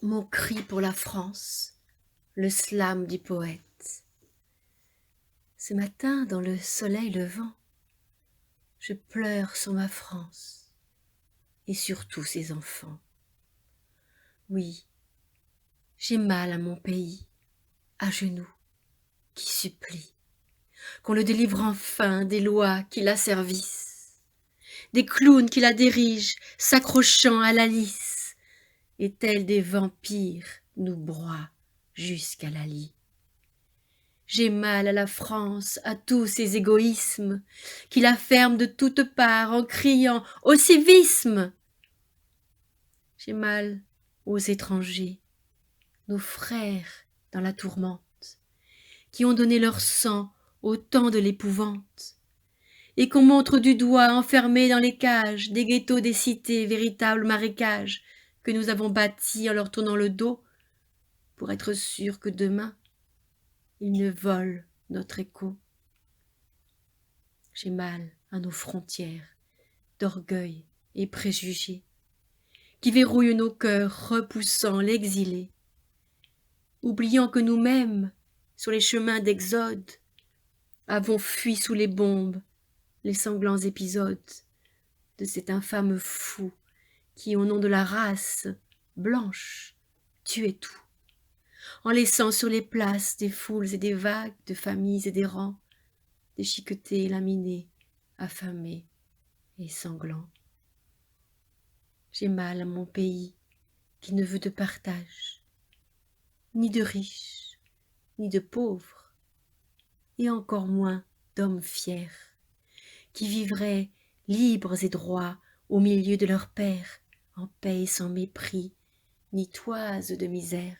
Mon cri pour la France, le slam du poète. Ce matin, dans le soleil levant, je pleure sur ma France et sur tous ses enfants. Oui, j'ai mal à mon pays, à genoux, qui supplie qu'on le délivre enfin des lois qui l'asservissent, des clowns qui la dirigent, s'accrochant à la lice, et tels des vampires nous broient jusqu'à la lie. J'ai mal à la France, à tous ces égoïsmes qui la ferment de toutes parts en criant au civisme. J'ai mal aux étrangers, nos frères dans la tourmente, qui ont donné leur sang au temps de l'épouvante, et qu'on montre du doigt enfermés dans les cages des ghettos des cités, véritables marécages que nous avons bâtis en leur tournant le dos, pour être sûrs que demain, ils ne volent notre écho. J'ai mal à nos frontières d'orgueil et préjugés, qui verrouillent nos cœurs repoussant l'exilé, oubliant que nous-mêmes, sur les chemins d'Exode, avons fui sous les bombes les sanglants épisodes de cet infâme fou qui, au nom de la race blanche, tuait tout, en laissant sur les places des foules et des vagues de familles et des rangs, déchiquetés, laminés, affamés et sanglants. J'ai mal à mon pays qui ne veut de partage, ni de riches, ni de pauvres, et encore moins d'hommes fiers, qui vivraient libres et droits au milieu de leurs pères, en paix et sans mépris, ni toise de misère.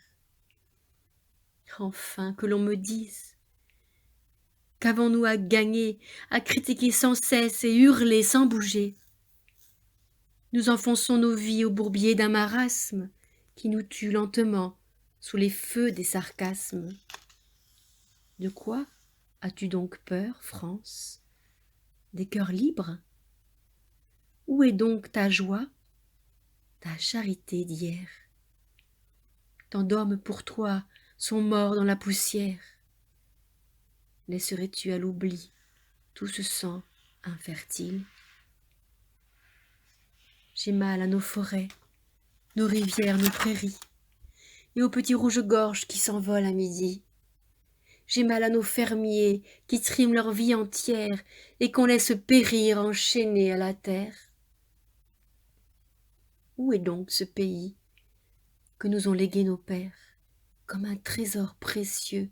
Enfin que l'on me dise, qu'avons-nous à gagner, à critiquer sans cesse et hurler sans bouger? Nous enfonçons nos vies au bourbier d'un marasme qui nous tue lentement sous les feux des sarcasmes. De quoi as-tu donc peur, France? Des cœurs libres? Où est donc ta joie, ta charité d'hier? Tant d'hommes pour toi sont morts dans la poussière. Laisserais-tu à l'oubli tout ce sang infertile? J'ai mal à nos forêts, nos rivières, nos prairies, et aux petits rouges-gorges qui s'envolent à midi. J'ai mal à nos fermiers qui triment leur vie entière et qu'on laisse périr enchaînés à la terre. Où est donc ce pays que nous ont légué nos pères, comme un trésor précieux,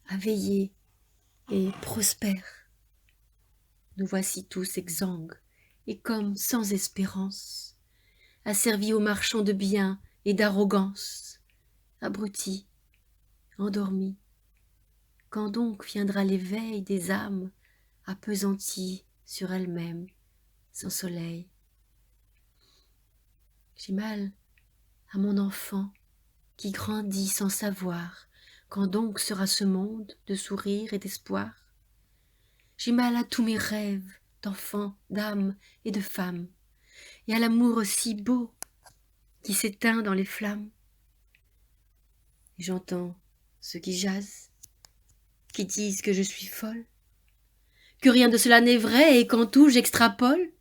à veiller et prospère? Nous voici tous exsangues et comme sans espérance, asservis aux marchands de biens et d'arrogance, abrutis, endormis. Quand donc viendra l'éveil des âmes appesanties sur elles-mêmes, sans soleil? J'ai mal à mon enfant qui grandit sans savoir quand donc sera ce monde de sourire et d'espoir. J'ai mal à tous mes rêves d'enfant, d'âme et de femme, et à l'amour si beau qui s'éteint dans les flammes. Et j'entends ceux qui jasent, qui disent que je suis folle, que rien de cela n'est vrai et qu'en tout j'extrapole.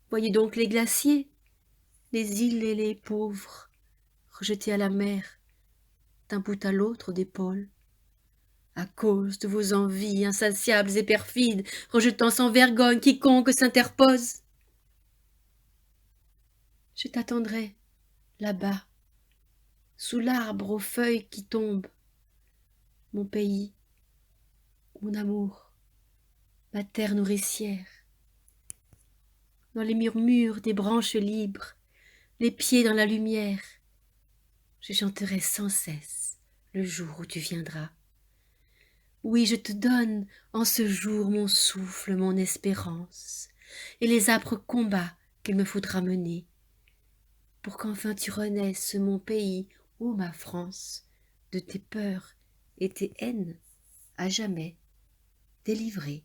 Voyez donc les glaciers, les îles et les pauvres, rejetés à la mer, d'un bout à l'autre des pôles, à cause de vos envies insatiables et perfides, rejetant sans vergogne quiconque s'interpose. Je t'attendrai là-bas, sous l'arbre aux feuilles qui tombent, mon pays, mon amour, ma terre nourricière, dans les murmures des branches libres, les pieds dans la lumière, je chanterai sans cesse le jour où tu viendras. Oui, je te donne en ce jour mon souffle, mon espérance, et les âpres combats qu'il me faudra mener, pour qu'enfin tu renaisses, mon pays, ô ma France, de tes peurs et tes haines, à jamais délivrée.